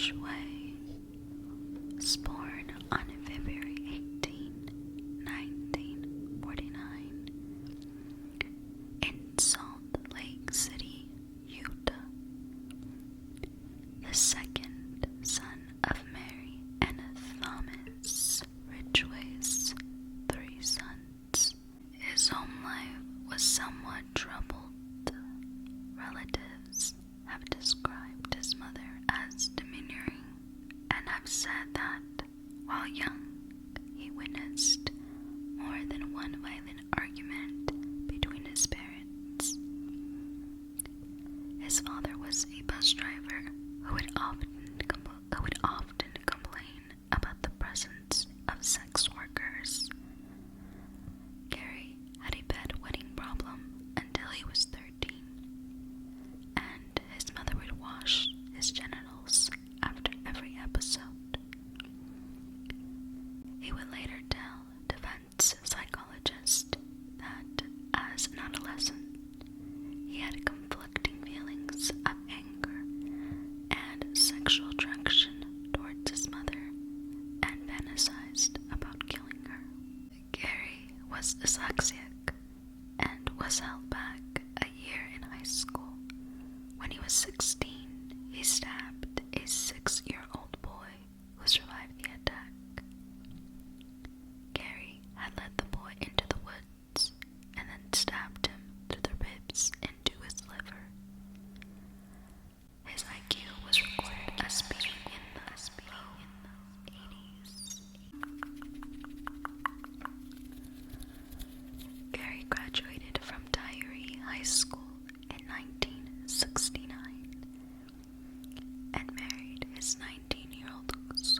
Ridgway was born on February 18, 1949, in Salt Lake City, Utah, the second son of Mary and Thomas Ridgway's 3 sons. His home life was somewhat troubled. Relatives have described his mother as domineering and have said that, while young, he witnessed more than one violent argument between his parents. His father was a bus driver who would often complain about the presence of sex workers. Gary had a bedwetting problem until he was 13, and his mother would wash his genitals after every episode. He would later tell defense psychologists that as an adolescent, he had conflicting feelings of anger and sexual attraction towards his mother and fantasized about killing her. Gary was dyslexic and was held back a year in high school. When he was 16, he stabbed a 6-year-old boy who survived the attack. Gary had led the boy into the woods and then stabbed him through the ribs into his liver. His IQ was recorded as being in the low 80s. Gary graduated from Tyree High School in 1969 and married his 19-year-old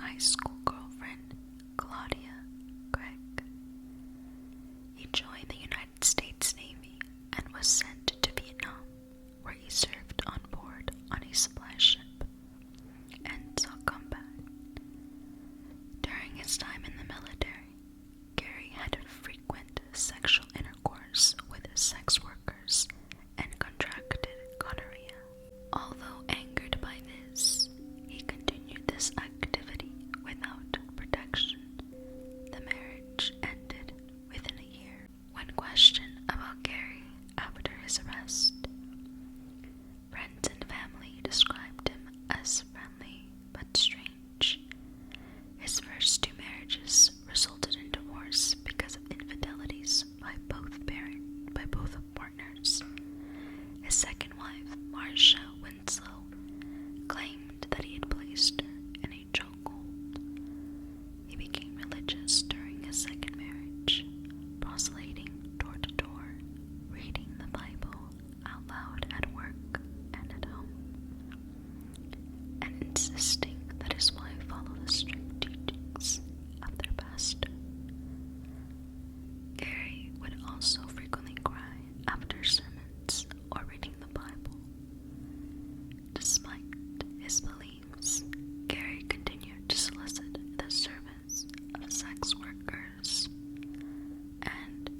high school girlfriend, Claudia Gregg. He joined the United States Navy and was sent to Vietnam, where he served on board on a supply ship and saw combat. During his time in the military, Gary had frequent sexual intercourse with sex workers and contracted gonorrhea. Although angered by this, he continued this activity without protection. The marriage ended within a year. When questioned about Gary after his arrest, friends and family described him as friendly but strange. His first 2 marriages resulted in divorce because of infidelities by both partners. His second wife, Marcia Winslow, claimed that he had placed her in a chokehold. He became religious during his second marriage, proselyting door to door, reading the Bible out loud at work and at home, and insisting that his wife follow the strict teachings of their pastor. Gary would also frequently cry after sermons or reading the Bible. Despite his beliefs, Gary continued to solicit the service of sex workers and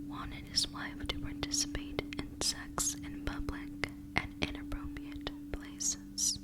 wanted his wife to participate in sex in public and inappropriate places.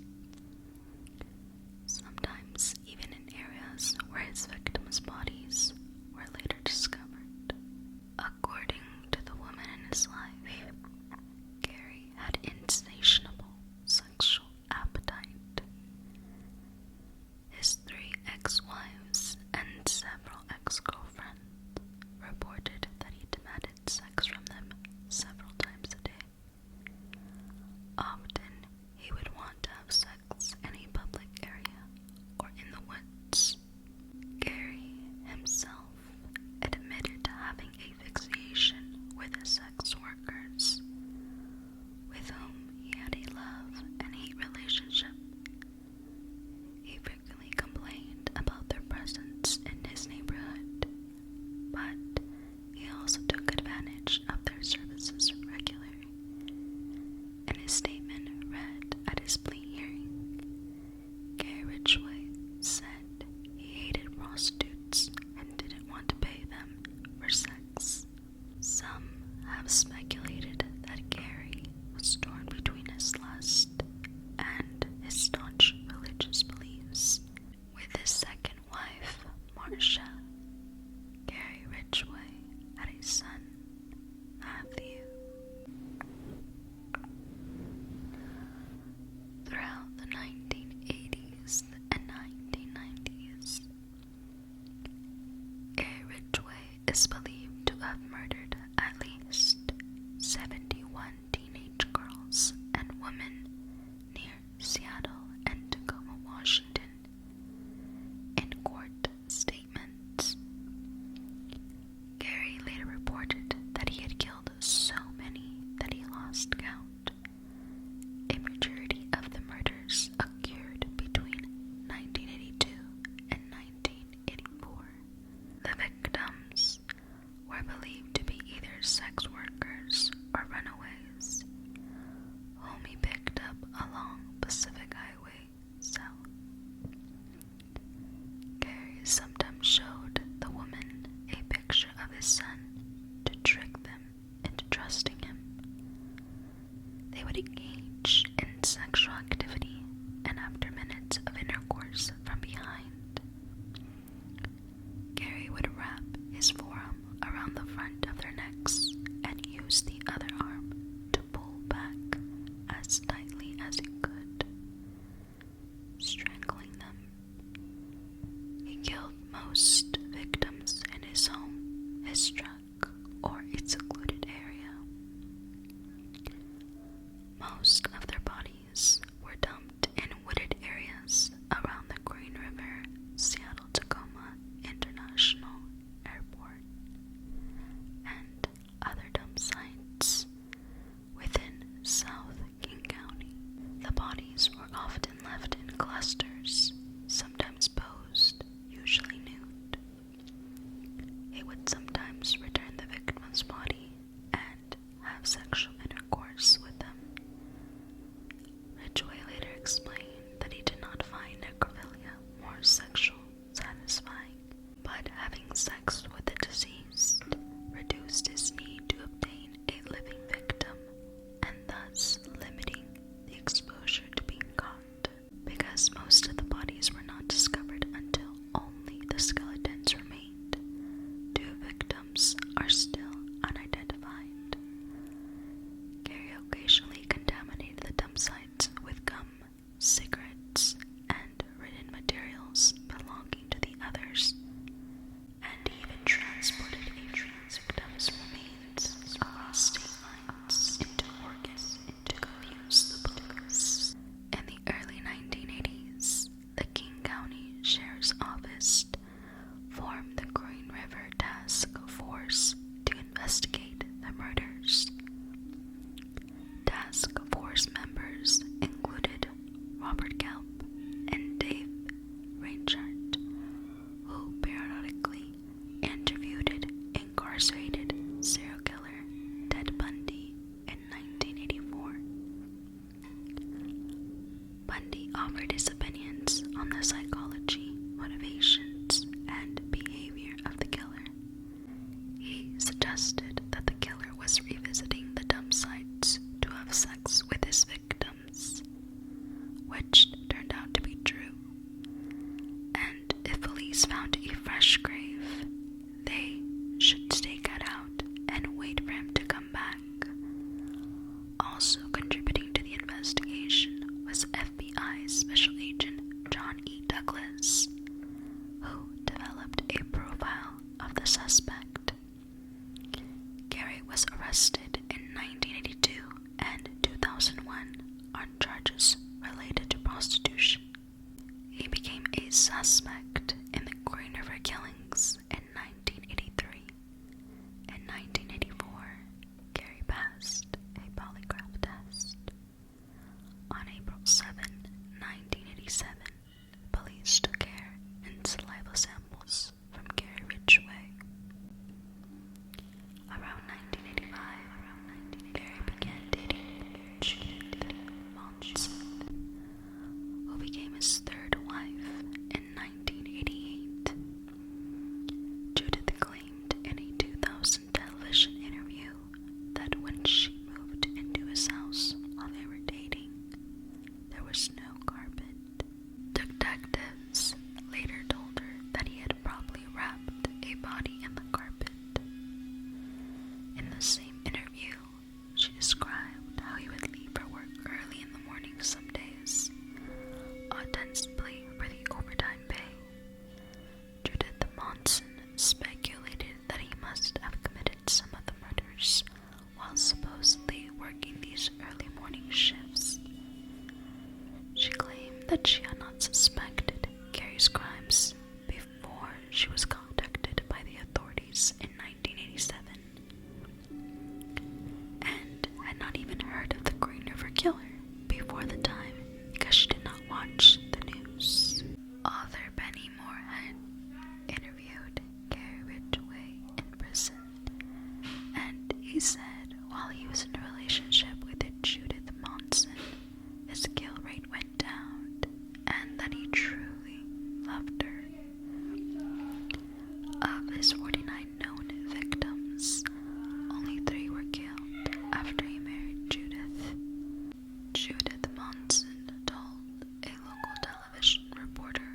offered his opinions on the psychology, motivations, and behavior of the killer. He suggested that the killer was revisiting the dump sites to have sex with his victims, which turned out to be true. And if police found a fresh grave, they should stake it out and wait for him to come back. Also contributing to the investigation was FBI Special Agent John E. Douglas, who developed a profile of the suspect. Gary was arrested in 1982 and 2001 on charges related to prostitution. He became a suspect in the Green River killings in 1983. In 1984, Gary passed a polygraph test. On April 7, 1987, police took hair and saliva samples from Gary Ridgway. Around 1985, Gary began dating Judith Monson, who became his third wife in 1988. Judith claimed in a 2000 television interview that when she moved into his house while they were dating, there was no carpet. Detectives later told her that he had probably wrapped a body in the carpet. In the same interview, she described how he would leave for work early in the morning some days, ostensibly for the overtime pay. Judith Monson speculated that he must have committed some of the murders while supposedly working these early morning shifts. She claimed that she had not suspected Gary's crimes before she was contacted by the authorities in 1987, and had not even heard of the Green River Killer before the time because she did not watch the news. Author Benny Moorhead interviewed Gary Ridgway in prison, and he said while he was in a relationship with Judith Monson, his kill rate went down, and that he truly loved her. Of his 49 known victims, only 3 were killed after he married Judith. Judith Monson told a local television reporter,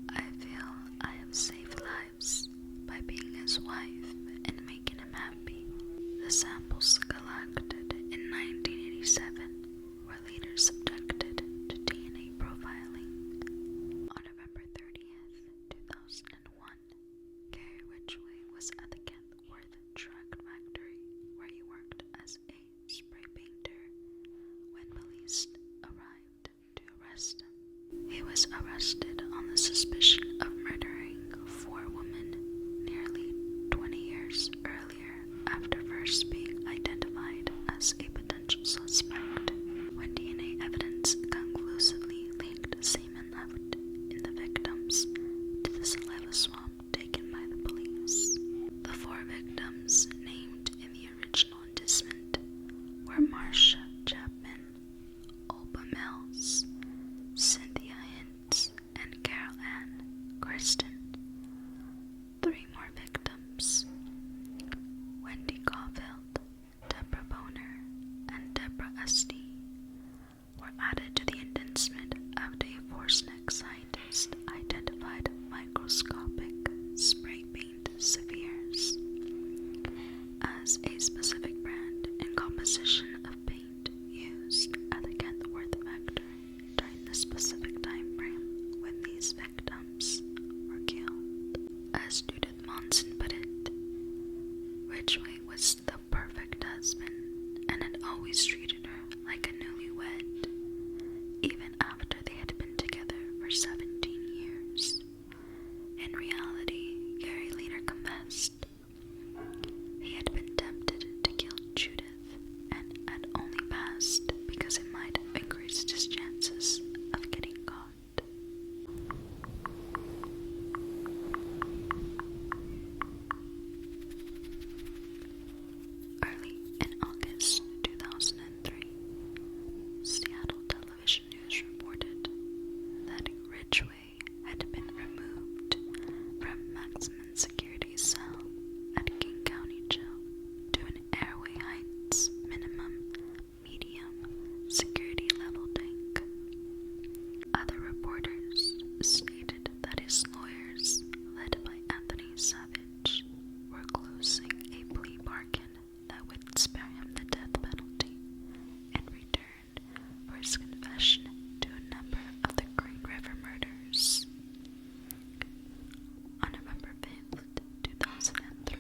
"I feel I have saved lives by being his wife and making him happy." The samples collected in 1987 were later subjected to DNA profiling. On November 30th, 2001, Gary Ridgway was at the Kentworth Truck Factory where he worked as a spray painter when police arrived to arrest him. He was arrested on the suspicion of murdering 4 women nearly 20 years earlier after first being identified as a potential suspect when DNA evidence conclusively linked semen left in the victims to the saliva swab taken by the police. The 4 victims named in the original indictment were Marcia Chapman, Olba Mills, Cynthia Hintz, and Carol Ann Kristen. stated that his lawyers, led by Anthony Savage, were closing a plea bargain that would spare him the death penalty in return for his confession to a number of the Green River murders. On November 5th, 2003,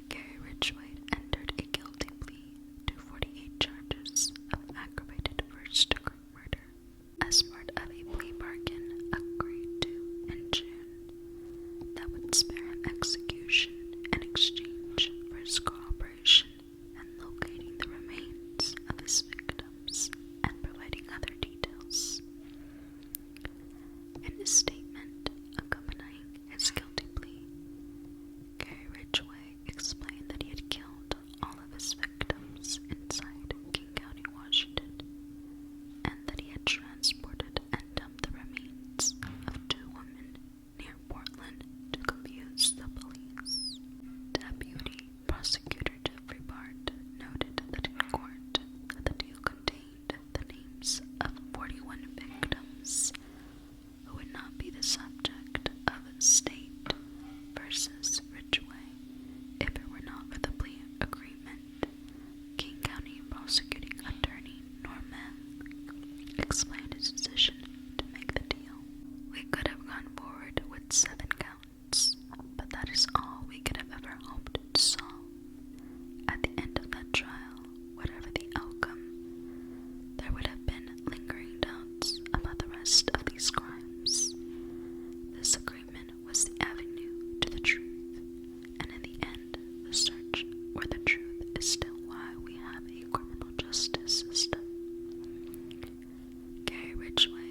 Gary Ridgway entered a guilty plea to 48 charges of aggravated first-degree murder as part of a plea bargain agreed to in June that would spare him execution in exchange for his cooperation in locating the remains of his victims and providing other details. In his statement accompanying his guilty plea, Gary Ridgway explained that he had killed all of his victims inside King County, Washington, and that he had transported and dumped the remains of 2 women near Portland to confuse the police. Deputy Prosecutor Jeffrey Bart noted that in court that the deal contained the names of 41 victims who would not be the subject of State versus Ridgway if it were not for the plea agreement. King County Prosecuting Attorney Norman explained his decision to make the deal. We could have gone forward with 7 counts, but that is all we could have ever hoped to solve. At the end of that trial, whatever the outcome, there would have been lingering doubts about the rest of these crimes. This agreement was the avenue to the truth, and in the end, the search for the truth is still why we have a criminal justice system. Gary Ridgway